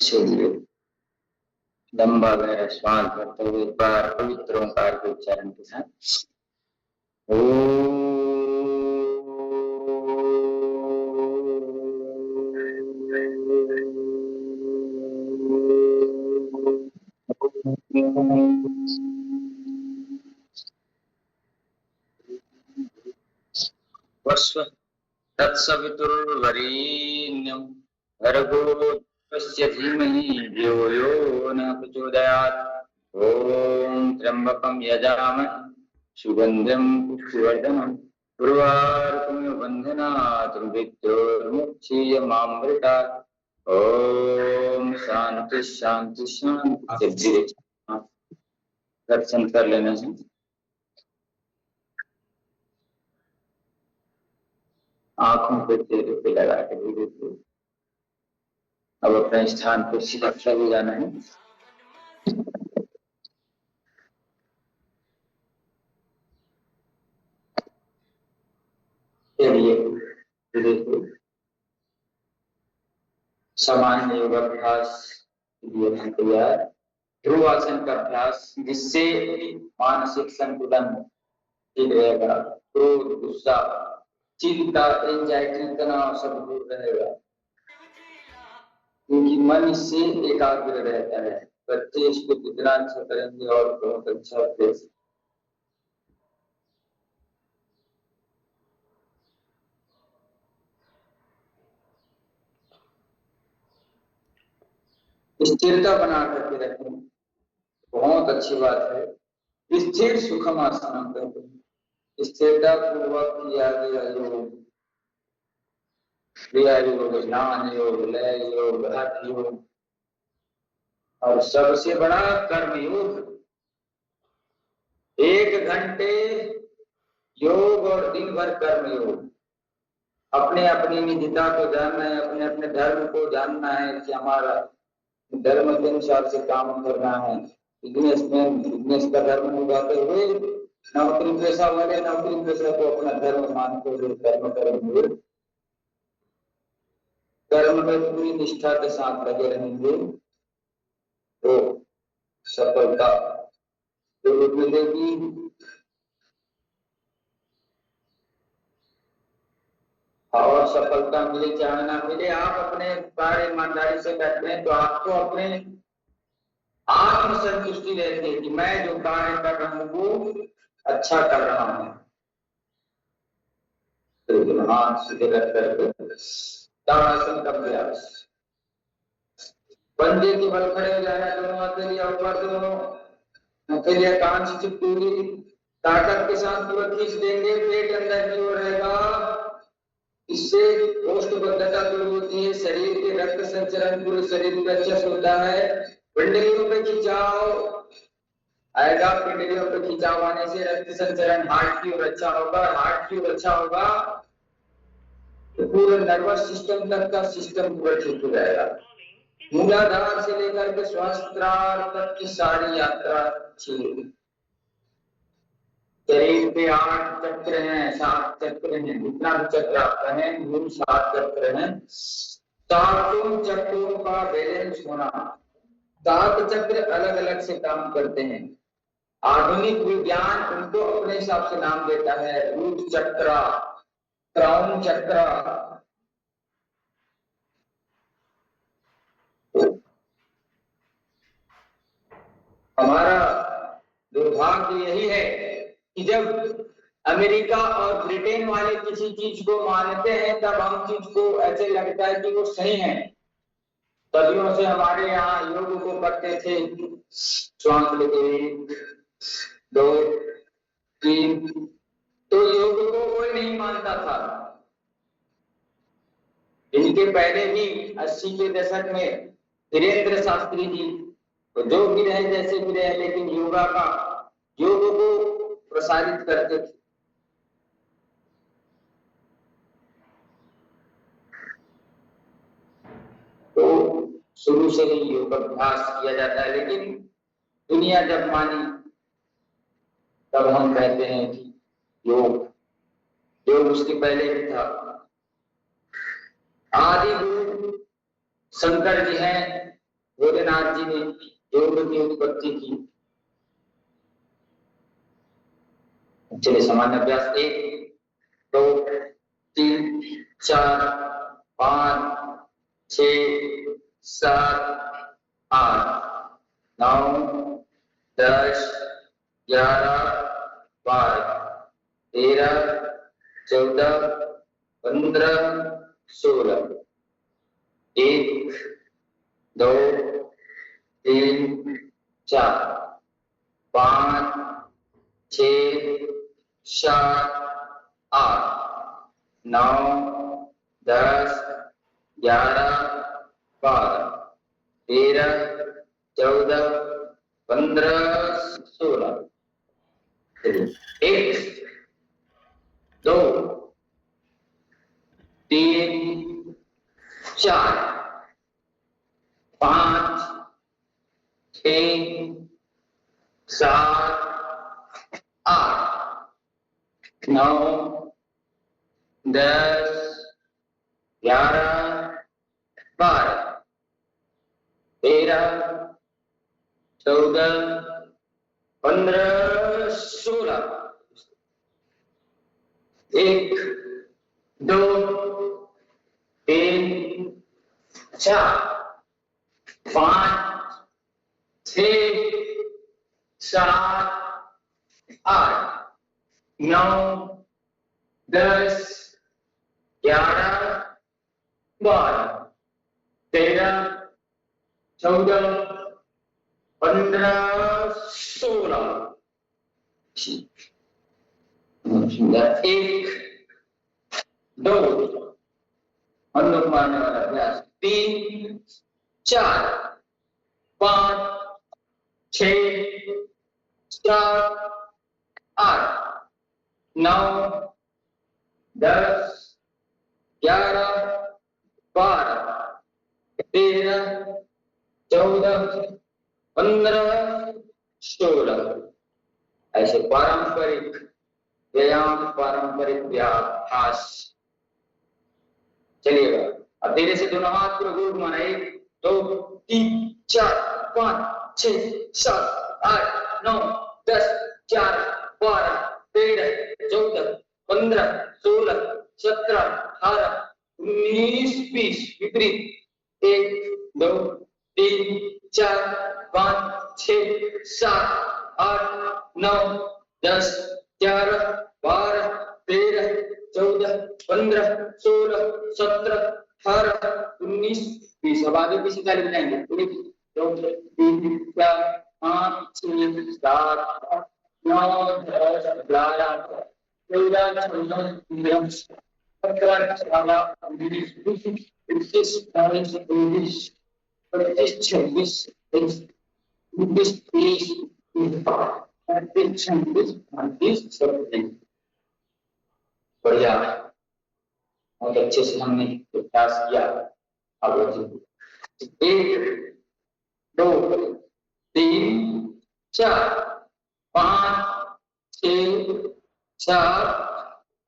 चलिए लंबा गहरा श्वास भरते हुए एक बार पवित्र ओंकार के उच्चारण के साथ तत्सवितुर्वरेण्यं भर्गो देवस्य धीमहि धियो यो न प्रचोदयात्। ओम त्र्यंबकं यजामहे सुगंधिं पुष्टिवर्धनम् उर्वारुकमिव बन्धनात् मृत्योर्मुक्षीयमामृतात्। ओम शांति शांति शांति। दर्शन कर लेना है। आंखों पे चेहरे पे लगा के धीरे धीरे अब अपने स्थान पर सीधा हो जाना है। चलिए सामान्य योगाभ्यास लिए तैयार। ध्रुवासन का अभ्यास जिससे मानसिक संतुलन ठीक रहेगा। क्रोध गुस्सा चिंता एंजाइटी तनाव सब दूर रहेगा क्योंकि मन इससे एकाग्र रहता है। बच्चे इसको कितना अच्छा करेंगे और बहुत अच्छा अभ्यास। स्थिरता बना करके रखें, बहुत अच्छी बात है। स्थिर सुखम आसन करते हैं। स्थिरता पूर्वक किया गया योग, क्रिया योग, ध्यान योग, लय योग, हठ योग और सबसे बड़ा कर्म योग। 1 घंटे योग और दिन भर कर्म योग। अपने अपनी निजता को जानना है, अपने अपने धर्म को जानना है कि हमारा धर्म के अनुसार से काम करना है। बिजनेस का धर्म निभाते हुए नौकरी पेशा वाले नौकरी पेशा को अपना धर्म मानते हुए कर्म करेंगे। कर्म में पूरी निष्ठा के साथ लगे रहेंगे तो सफलता जरूर मिलेगी। और सफलता मिले चाहे ना मिले, आप अपने कार्य ईमानदारी से करते हैं तो आपको अपने आत्म संतुष्टि रहती है कि मैं जो कार्य कर रहा हूं वो अच्छा कर रहा हूं। तो हाथ सीधे रख करके ताड़ासन का अभ्यास। पंजे के बल खड़े हो जाना, दोनों हथेलियां ऊपर, दोनों हथेलियां कान से पूरी ताकत के साथ पूरा खींच देंगे। पेट अंदर की ओर रहेगा, इससे कोष्ठबद्धता दूर होती है। शरीर के रक्त संचरण पूरे शरीर में अच्छा होता है। पिंडलियों पे खिंचाव आएगा, पिंडलियों पे खिंचाव आने से रक्त संचरण हार्ट की ओर अच्छा होगा। हार्ट की ओर अच्छा होगा तो पूरे नर्वस सिस्टम तक का सिस्टम पूरा ठीक हो जाएगा। मूलाधार से लेकर के सहस्त्रार तक की सारी यात्रा अच्छी होगी। शरीर पे 8 चक्र हैं, 7 चक्र हैं, जितना भी चक्र आप कहें वो 7 चक्र हैं। 7 चक्रों का बैलेंस होना। 7 चक्र अलग अलग से काम करते हैं। आधुनिक विज्ञान उनको अपने हिसाब से नाम देता है। रूट चक्र, क्राउन चक्र। हमारा दुर्भाग्य यही है कि जब अमेरिका और ब्रिटेन वाले किसी चीज को मानते हैं तब हम चीज को ऐसे लगता है कि वो सही है। सदियों से हमारे यहाँ योग को करते थे। श्वास लेके 1 2 3, तो योग को कोई नहीं मानता था। इनके पहले भी 80 के दशक में धीरेन्द्र शास्त्री जी तो जो भी रहे जैसे भी रहे, लेकिन योग को प्रसारित करते थे। तो शुरू से ही योग अभ्यास किया जाता है, लेकिन दुनिया जब मानी तब हम कहते हैं कि योग उसके पहले भी था। आदि गुरु शंकर जी हैं, भोलेनाथ जी ने योग की उत्पत्ति की। चलिए सामान्य अभ्यास 1 2 3 4 5 6 7 8 9 10 11 12 13 14 15 16 1 2 3 4 5 6 7 8 9 10 11 12 13 14 15 16 1 2 3 4 5 6 7 8 9 10 11 12 13 14 15 16 1 2 3 4 5 6 7 8 9 10 11 12 13 14 15 16 1 2 अनुलोम मारने वाला अभ्यास 3 4 5 6 7 8 9 10 11 12 13 14 15 16 ऐसे पारंपरिक व्यायाम, पारंपरिक अभ्यास। चलिएगा अब धीरे से दोनों हाथ पूरा गोल घुमाना 1 2 3 4 5 6 7 8 9 10 11 12 13 14 15 16 17 18 19 20 विपरीत 1 2 3 4 5 6 7 8 9 10 11 12 13 14 15 16 17 18 19 20 अब आगे पीछे ताली बजाएंगे 1 2 3 4 5 6 7 8 9 10 11 12 13 14 15 16 19 20 21 22 23 26 27 28 बढ़िया, बहुत अच्छे से हमने प्रयास किया। अब 1 2 3 4 5 6 7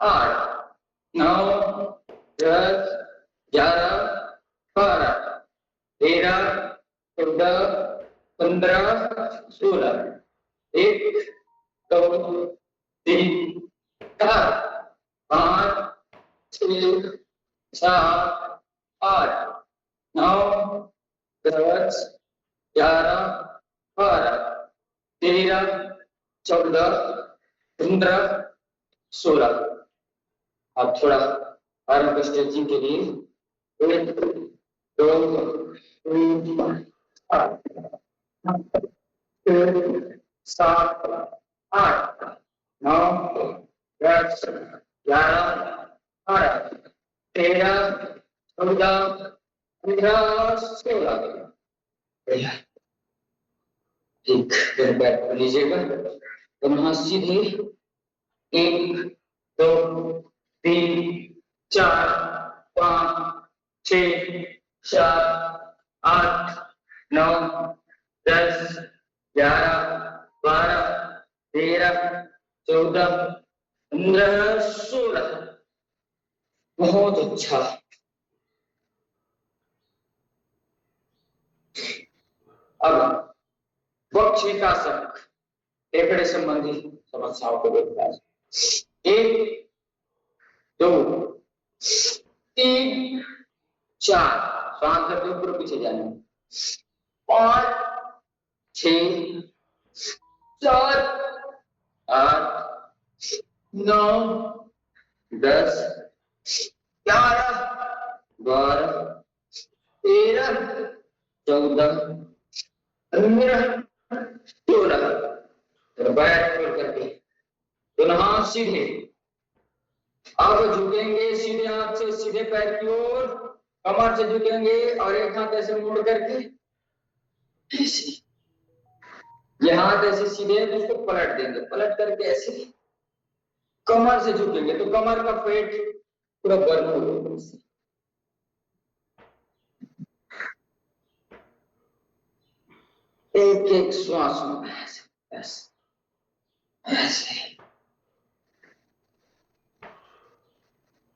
8 9 10 11 12 13 14 15 16 1 2 3 4 5 6 7 8 9 10 11 12 13 14 15 16 अब थोड़ा आराम स्ट्रेचिंग के लिए 1 2 3 4 7 8 9 10 11 12 13 14 15 16 बढ़िया। ठीक, फिर बैठ कर लीजिएगा, दोनों हाथ सीधे 1 2 3 4 5 6 7 8 9 10 11 12 13 14 15 16 बहुत अच्छा। अब वक्ष विकासक फेफड़े संबंधी समस्याओं को देखा। 1 2 3 4 श्वास करते ऊपर पीछे जाने, 5 6 7 8 9 10 11 12 13 14 15 16 बैठ करके दोनों हाथ सीधे। अब झुकेंगे सीधे हाथ से सीधे पैर की ओर, कमर से झुकेंगे और एक हाथ ऐसे मोड़ करके ऐसे, ये हाथ ऐसे सीधे है तो उसको पलट देंगे, पलट करके ऐसे कमर से झुकेंगे तो कमर का पेट पूरा बर्न हो जाएगा। एक एक श्वास में ऐसे ऐसे ऐसे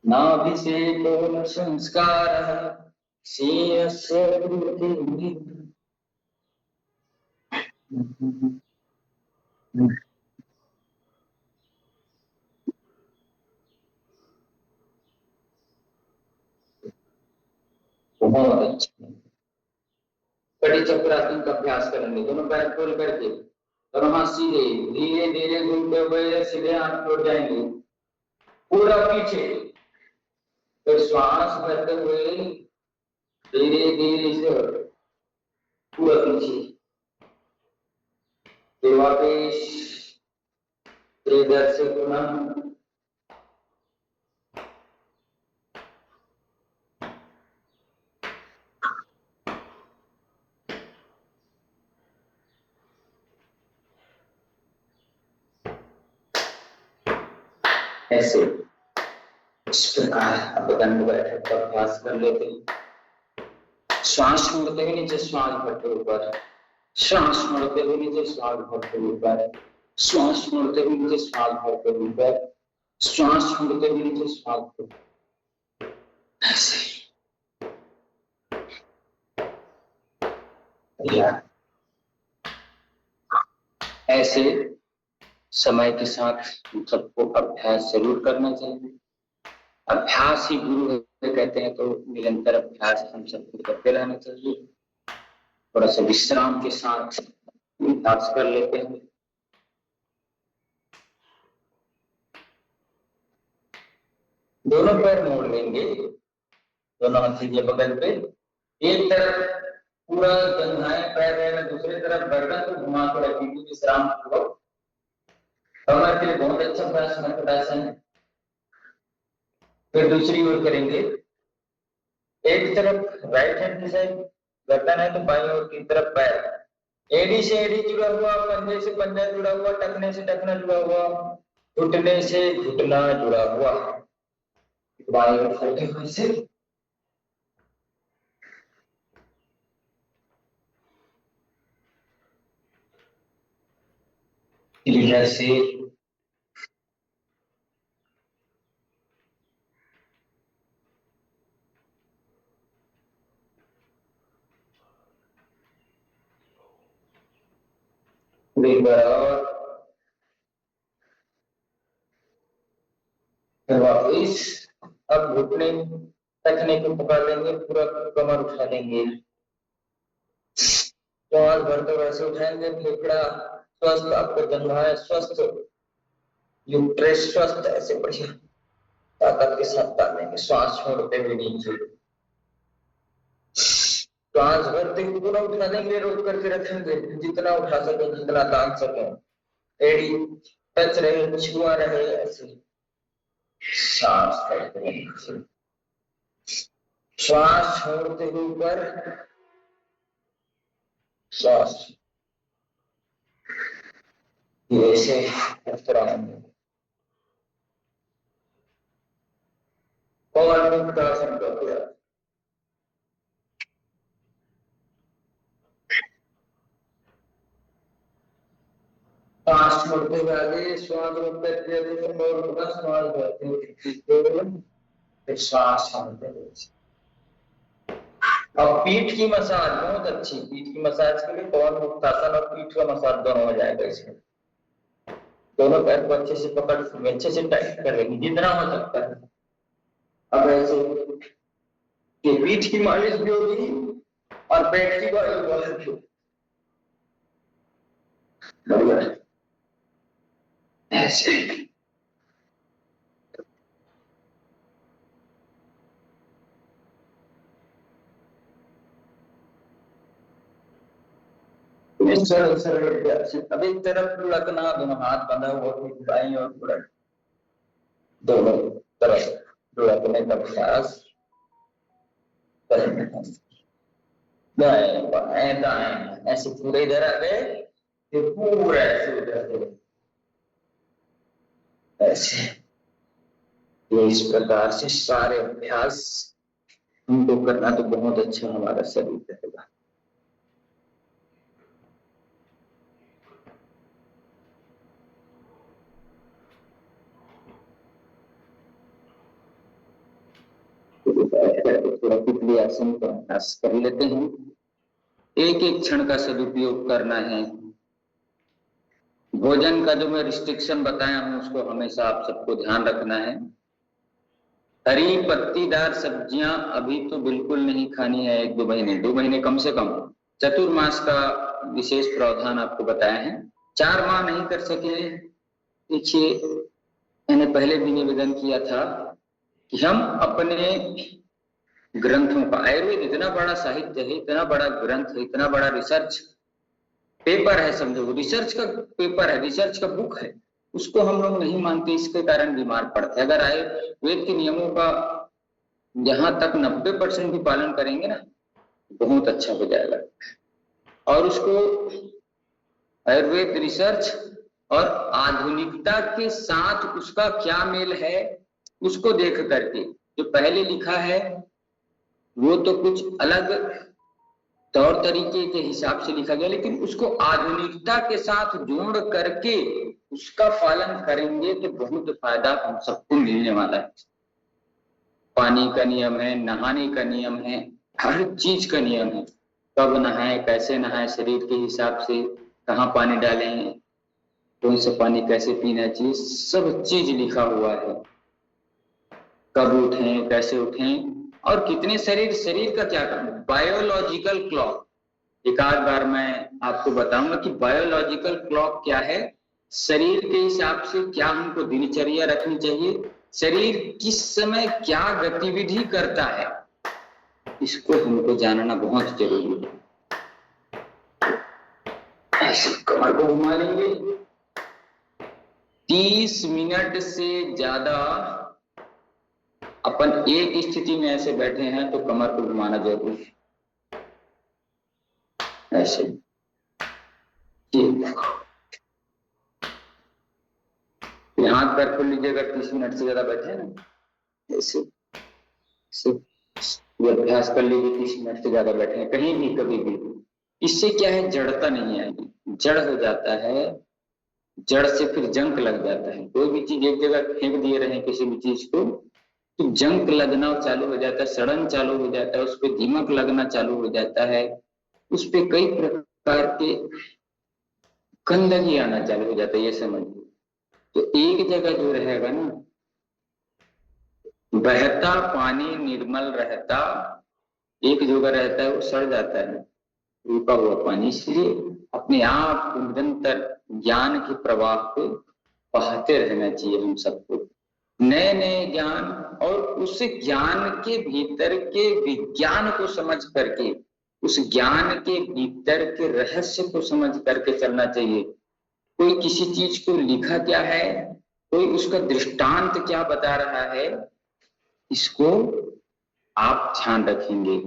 नाभिषेको संस्कारः क्षीणस्य गुरुर्भि। बहुत अच्छा। कटी चक्रासन का अभ्यास करेंगे, दोनों पैर खोल करके दोनों हाथ सीधे, धीरे धीरे घूमते हुए सीधे हाथ छोड़ जाएंगे पूरा पीछे, फिर श्वास भरते हुए धीरे धीरे से पूरा पीछे, फिर वापिस इधर से पुनः ऐसे इस प्रकार बदन बैठक का अभ्यास कर लेते हैं। श्वास छोड़ते हुए नीचे, श्वास भरते ऊपर, श्वास छोड़ते हुए नीचे, श्वास भरते ऊपर, श्वास छोड़ते हुए नीचे, श्वास भरते ऊपर, श्वास छोड़ते हुए नीचे, श्वास भरते ऐसे ऐसे समय के साथ सबको अभ्यास जरूर करना चाहिए। अभ्यास ही गुरु है कहते हैं, तो निरंतर अभ्यास हम सबको करते रहना चाहिए। थोड़ा सा विश्राम के साथ अभ्यास कर लेते हैं। दोनों पैर मोड़ लेंगे, दोनों हाथ सीधे बगल पे, एक तरफ पूरा जंघाएं पैर रहेगा, दूसरी तरफ गर्दन को घुमा कर रखेंगे विश्राम पूर्वक। कमर के लिए बहुत अच्छा अभ्यास मर्कटासन है। फिर दूसरी ओर करेंगे, एक तरफ राइट हैंड की साइड गर्दन है तो बाईं ओर की तरफ पैर, एड़ी से एड़ी जुड़ा हुआ, पंजे से पंजा जुड़ा हुआ, टखने से टखना जुड़ा हुआ, घुटने से घुटना जुड़ा हुआ, बाईं ओर फटे हुए से से वापिस। अब घुटने टखने को पकड़ लेंगे, पूरा कमर उठा लेंगे, श्वास भरते वैसे उठाएंगे, फेफड़ा स्वस्थ, आपको जंघाएं स्वस्थ, यूट्रस स्वस्थ, ऐसे बढ़िया ताकत के साथ डालेंगे। श्वास छोड़ते हुए नीचे, श्वास भरते हुए पूरा उठा देंगे, रोक करके रखेंगे, जितना उठा सके, जितना तान सके, एड़ी टच रहे, छुआ रहे, ऐसे सांस करते हैं। श्वास छोड़ते हुए ऊपर, श्वास ऐसे और मुक्तासन कर दिया। श्वास छोड़ते हुए आगे, श्वास रोकते हुए श्वास भरते हुए, श्वास छोड़ते हुए अब पीठ की मसाज बहुत अच्छी, पीठ की मसाज के लिए पवन मुक्तासन और पीठ का मसाज दोनों हो जाएगा इसमें। दोनों पैर को अच्छे से पकड़, अच्छे से टाइट कर लेंगे जितना हो सकता है। अब ऐसे कि पीठ की मालिश भी होगी और पेट की मालिश भी। ऐसे सरल सरल। अब एक तरफ लुढ़कना, दोनों हाथ बंधा हुआ, बाईं और लुढ़क, दोनों तरफ लुढ़कने का प्रयास, दाएं बाएं दाएं, ऐसे पूरे इधर आ गए, फिर पूरा ऐसे उधर ऐसे। ये इस प्रकार से सारे अभ्यास हमको करना तो बहुत अच्छा हमारा शरीर रहेगा। थोड़ा पुतली आसन का अभ्यास कर लेते हैं। एक एक क्षण का सदुपयोग करना है। भोजन का जो मैं रिस्ट्रिक्शन बताया हूं उसको हमेशा आप सबको ध्यान रखना है। हरी पत्तीदार सब्जियां अभी तो बिल्कुल नहीं खानी है, 1-2 महीने कम से कम। चतुर्मास का विशेष प्रावधान आपको बताया है। 4 माह नहीं कर सके, देखिए मैंने पहले भी निवेदन किया था कि हम अपने ग्रंथों का, आयुर्वेद इतना बड़ा साहित्य है, इतना बड़ा ग्रंथ है, इतना बड़ा रिसर्च पेपर है, समझो रिसर्च का पेपर है, रिसर्च का बुक है, उसको हम लोग नहीं मानते, इसके कारण बीमार पड़ते हैं। अगर आयुर्वेद के नियमों का जहां तक 90% भी पालन करेंगे ना, बहुत अच्छा हो जाएगा। और उसको आयुर्वेद रिसर्च और आधुनिकता के साथ उसका क्या मेल है, उसको देख करके, जो पहले लिखा है वो तो कुछ अलग तौर तरीके के हिसाब से लिखा गया, लेकिन उसको आधुनिकता के साथ जोड़ करके उसका पालन करेंगे तो बहुत फायदा हम सबको मिलने वाला है। पानी का नियम है, नहाने का नियम है, हर चीज का नियम है, कब नहाए, कैसे नहाए, शरीर के हिसाब से कहाँ पानी डालें, कौन सा पानी कैसे पीना चाहिए, सब चीज लिखा हुआ है। कब उठें, कैसे उठें, और कितने शरीर का क्या काम है। बायोलॉजिकल क्लॉक, एक आध बार मैं आपको बताऊंगा कि बायोलॉजिकल क्लॉक क्या है, शरीर के हिसाब से क्या हमको दिनचर्या रखनी चाहिए, शरीर किस समय क्या गतिविधि करता है, इसको हमको जानना बहुत जरूरी है। ऐसे कमर को घुमा लेंगे, 30 मिनट से ज्यादा अपन एक स्थिति में ऐसे बैठे हैं तो कमर को घुमाना जरूरी है। ऐसे हाथ पैर खोल लीजिए अगर 30 मिनट से ज्यादा बैठे ना, ऐसे अभ्यास कर लीजिए। 30 मिनट से ज्यादा बैठे हैं कहीं भी कभी भी, इससे क्या है, जड़ता नहीं आएगी। जड़ हो जाता है, जड़ से फिर जंक लग जाता है। कोई भी चीज एक जगह फेंक दिए रहे किसी भी चीज को तो जंक लगना चालू हो जाता है, सड़न चालू हो जाता है, उस पर दीमक लगना चालू हो जाता है, उस पर कई प्रकार के गंदगी आना चालू हो जाता है, ये समझिए। तो एक जगह जो रहेगा ना, बहता पानी निर्मल रहता, एक जगह रहता है वो सड़ जाता है, रुका हुआ पानी। इसलिए अपने आप निरंतर ज्ञान के प्रवाह को बहाते रहना चाहिए हम सबको, नए नए ज्ञान, और उस ज्ञान के भीतर के विज्ञान को समझ करके, उस ज्ञान के भीतर के रहस्य को समझ करके चलना चाहिए। कोई किसी चीज को लिखा क्या है, कोई उसका दृष्टांत क्या बता रहा है, इसको आप ध्यान रखेंगे